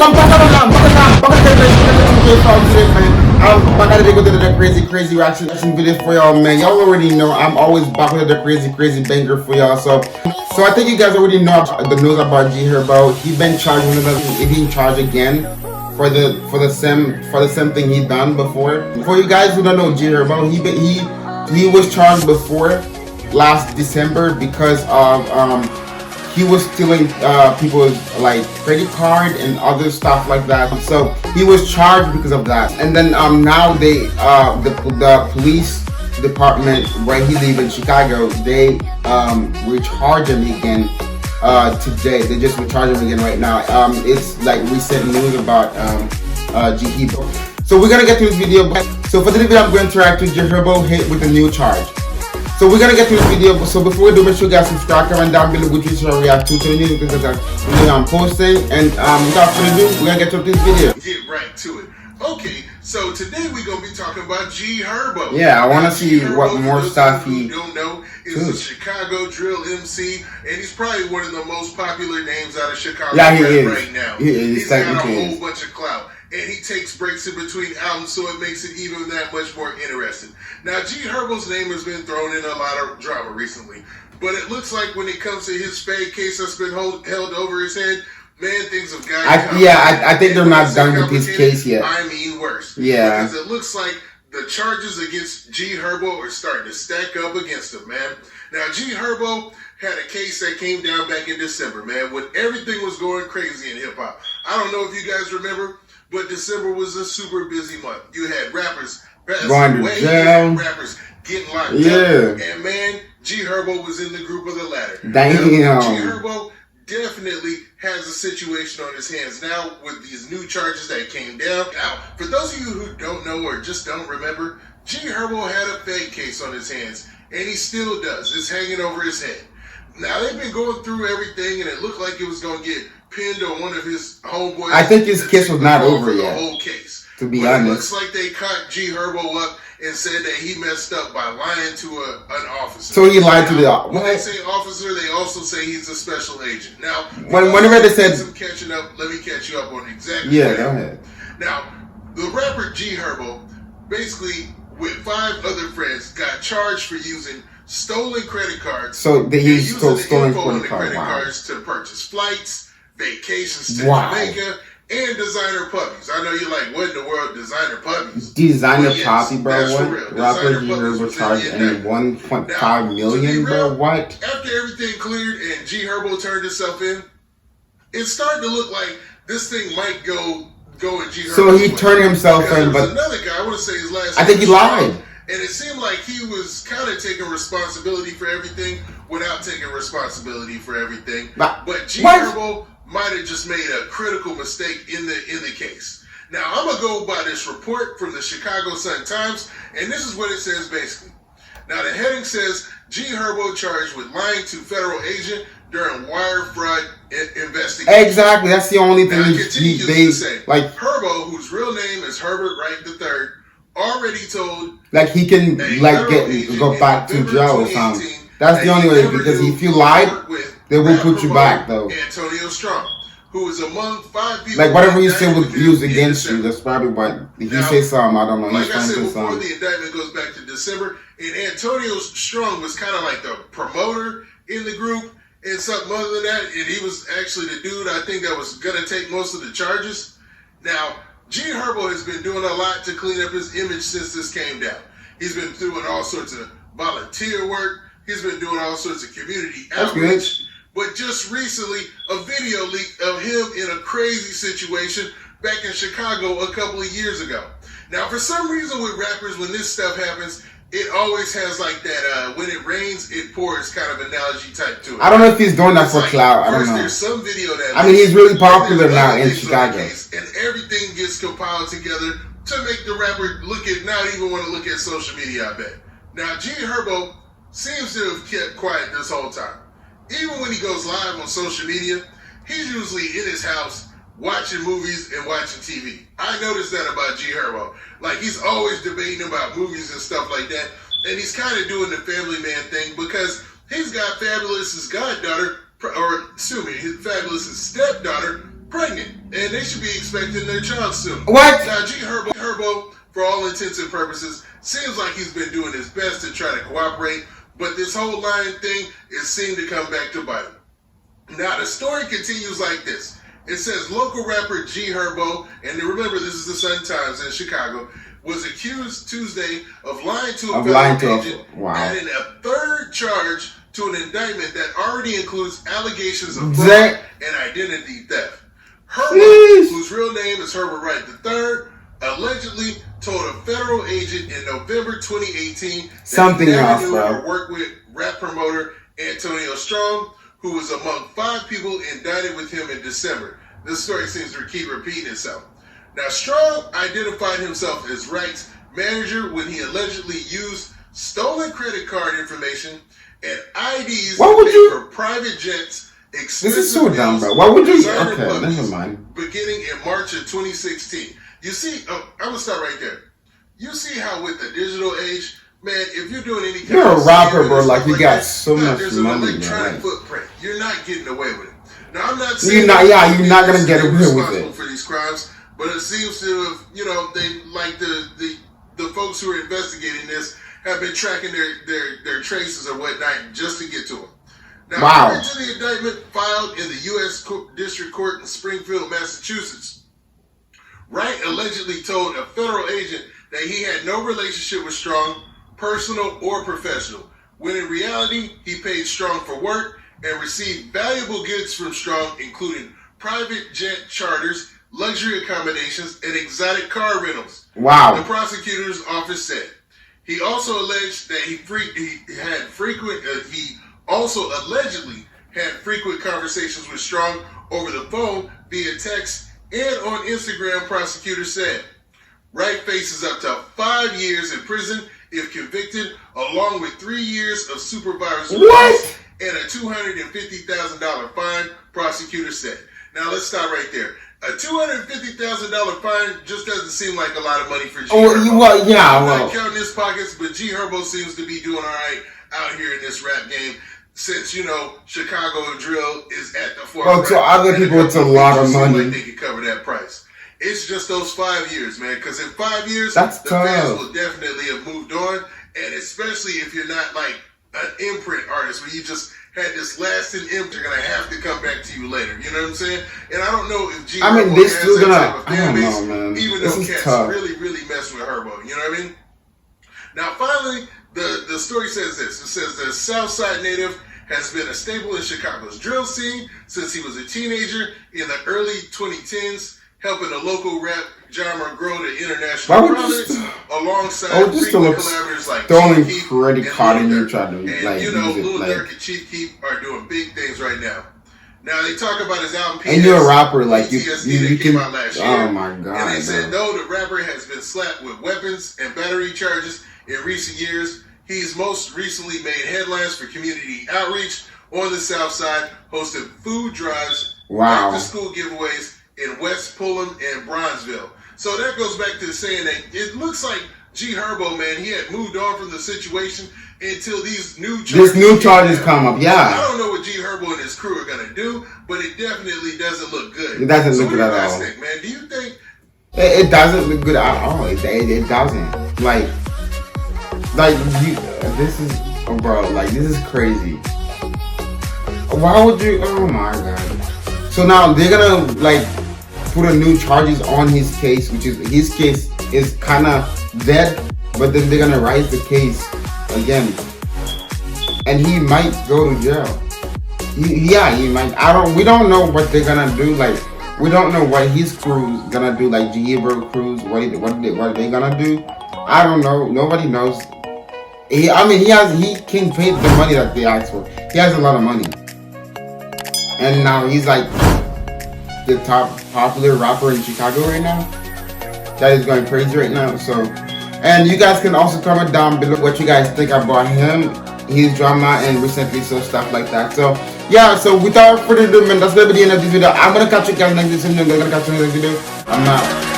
I'm back at it with another crazy reaction video for y'all, man. Y'all already know I'm always back with another crazy banger for y'all. So I think you guys already know the news about GHERBO. He been charged with another, he in charge again for the same thing he done before. For you guys who don't know GHERBO, he was charged before last December because of he was stealing people's like credit card and other stuff like that. So he was charged because of that. And then now they the police department where he lives in Chicago, they recharge him again today. They just recharge him again right now. It's like recent news about GHERBO. So we're gonna get to this video. So for this video, I'm going to react to GHERBO hit with a new charge. So we're gonna get to this video, so before we do, make sure you guys subscribe, comment down below which video react to the new because I'm posting. And without further ado, we're gonna get to this video. Get right to it. Okay, so today we're gonna be talking about GHERBO. Yeah, I wanna see what more stuff he don't know is a Chicago drill MC, and he's probably one of the most popular names out of Chicago right now. He's got a whole bunch of clout. And he takes breaks in between albums, so it makes it even that much more interesting. Now, GHERBO's name has been thrown in a lot of drama recently, but it looks like when it comes to his spade case that's been held over his head, man, things have gotten I think they're not done with his case yet. I mean worse. Yeah. Because it looks like the charges against GHERBO are starting to stack up against him, man. Now, GHERBO had a case that came down back in December, man, when everything was going crazy in hip-hop. I don't know if you guys remember, but December was a super busy month. You had rappers passing away, you had rappers getting locked up, and man, GHERBO was in the group of the latter. Damn. GHERBO definitely has a situation on his hands now with these new charges that came down. Now, for those of you who don't know or just don't remember, GHERBO had a fake case on his hands, and he still does. It's hanging over his head. Now, they've been going through everything, and it looked like it was going to get pinned on one of his homeboys. I think his case was not over yet. The whole case. To be honest. It looks like they caught GHERBO up and said that he messed up by lying to an officer. So he lied to the officer. When they say officer, they also say he's a special agent. Now, whenever they said some catching up, let me catch you up on exactly. Yeah, go ahead. Now, the rapper GHERBO, basically with 5 other friends, got charged for using stolen credit cards. So they used stolen credit cards to purchase flights, vacations to Jamaica, and designer puppies. I know you're like, what in the world, designer puppies? Designer puppy, bro. What? Rapper GHERBO charged and 1.5 million, bro. What? After everything cleared and GHERBO turned himself in, it's starting to look like this thing might go in GHERBO. So he turned himself in, but another guy, I want to say his last I think he lied. And it seemed like he was kind of taking responsibility for everything without taking responsibility for everything. But GHERBO might have just made a critical mistake in the case. Now, I'm going to go by this report from the Chicago Sun-Times, and this is what it says basically. Now, the heading says, GHERBO charged with lying to federal agent during wire fraud investigation. Exactly, that's the only thing they say. Like, HERBO, whose real name is Herbert Wright III, already told like he can like go back to jail or something. That's the only way, because if you lied, they will put you back though. Antonio Strong, who is among 5 people. Like whatever you say was used against you, that's probably what. If you say something, I don't know. Like I said before, the indictment goes back to December, and Antonio Strong was kind of like the promoter in the group and something other than that, and he was actually the dude I think that was gonna take most of the charges. Now, GHERBO has been doing a lot to clean up his image since this came down. He's been doing all sorts of volunteer work. He's been doing all sorts of community outreach. But just recently, a video leaked of him in a crazy situation back in Chicago a couple of years ago. Now, for some reason with rappers, when this stuff happens, it always has like that, when it rains, it pours kind of analogy type to it. I don't know if he's doing that for clout. I don't know. There's some video that I mean, he's really popular now in Chicago. And everything gets compiled together to make the rapper not even want to look at social media, I bet. Now, GHERBO seems to have kept quiet this whole time. Even when he goes live on social media, he's usually in his house watching movies and watching TV. I noticed that about GHERBO. Like, he's always debating about movies and stuff like that. And he's kind of doing the family man thing because he's got Fabulous's goddaughter, or excuse me, his Fabulous's stepdaughter pregnant, and they should be expecting their child soon. What? Now, GHERBO, for all intents and purposes, seems like he's been doing his best to try to cooperate, but this whole lying thing is seen to come back to bite him. Now, the story continues like this. It says local rapper GHERBO, and remember this is the Sun-Times in Chicago, was accused Tuesday of lying to a federal agent, adding a third charge to an indictment that already includes allegations of fraud and identity theft. Herbo, whose real name is Herbert Wright III, allegedly told a federal agent in November 2018 that he never knew or worked with rap promoter Antonio Strong, who was among 5 people indicted with him in December. This story seems to keep repeating itself. Now, Strong identified himself as Wright's manager when he allegedly used stolen credit card information and IDs for private jets. This is so dumb, bro. Why would you? Okay, never mind. Beginning in March of 2016. You see, I'm gonna start right there. You see how with the digital age, man, if you're doing any kind you're of a rapper, bro. Like you got that, so much there's money, an electronic footprint. You're not getting away with it. Now, I'm not saying you're not gonna get away with it for these crimes, but it seems to have, they like the folks who are investigating this have been tracking their traces or whatnot just to get to them. Now, according to the indictment filed in the U.S. District Court in Springfield, Massachusetts, Wright allegedly told a federal agent that he had no relationship with Strong, personal or professional, when in reality, he paid Strong for work and received valuable goods from Strong, including private jet charters, luxury accommodations, and exotic car rentals. Wow. The prosecutor's office said. He also alleged that he also allegedly had frequent conversations with Strong over the phone, via text, and on Instagram, prosecutors said. Wright faces up to 5 years in prison if convicted, along with 3 years of supervised release and a $250,000 fine, prosecutors said. Now, let's stop right there. A $250,000 fine just doesn't seem like a lot of money for GHERBO. I'm not counting his pockets, but GHERBO seems to be doing all right out here in this rap game. Since, Chicago drill is at the forefront. Oh, to other people, it's a lot of money. Like they can cover that price. It's just those 5 years, man. Because in 5 years, the fans will definitely have moved on. And especially if you're not like an imprint artist where you just had this lasting imprint, they're going to have to come back to you later. You know what I'm saying? And I don't know if GHERBO has that type of fan base, man. even though cats really, really mess with Herbo. You know what I mean? Now, finally, the story says this. It says the Southside native has been a staple in Chicago's drill scene since he was a teenager in the early 2010s, helping the local rap genre grow to international prominence alongside frequent collaborators like Chief Keef and Lil Durk and Chief Keef are doing big things right now. Now, they talk about his album PS, and you're a rapper, like you came out last year. Oh my god! And they said though the rapper has been slapped with weapons and battery charges in recent years, he's most recently made headlines for community outreach on the South Side, hosted food drives, back-to-school giveaways in West Fulham and Bronzeville. So that goes back to saying that it looks like GHERBO, man, he had moved on from the situation until these new charges come up. Yeah. I don't know what GHERBO and his crew are going to do, but it definitely doesn't look good. It doesn't look good at all. Think, man? Do you think... It doesn't look good at all. It doesn't. This is, bro, this is crazy. Why would you, oh my god. So now they're gonna, put a new charges on his case, which is, his case is kind of dead, but then they're gonna raise the case again. And he might go to jail. He might, we don't know what they're gonna do, we don't know what his crew's gonna do, GHERBO crews, what are they gonna do? I don't know, nobody knows. He can pay the money that they asked for. He has a lot of money. And now he's the top popular rapper in Chicago right now. That is going crazy right now. So, and you guys can also comment down below what you guys think about him, his drama, and recently stuff like that. So, yeah, so without further ado, man, that's gonna be the end of this video. I'm gonna catch you guys next video. I'm out.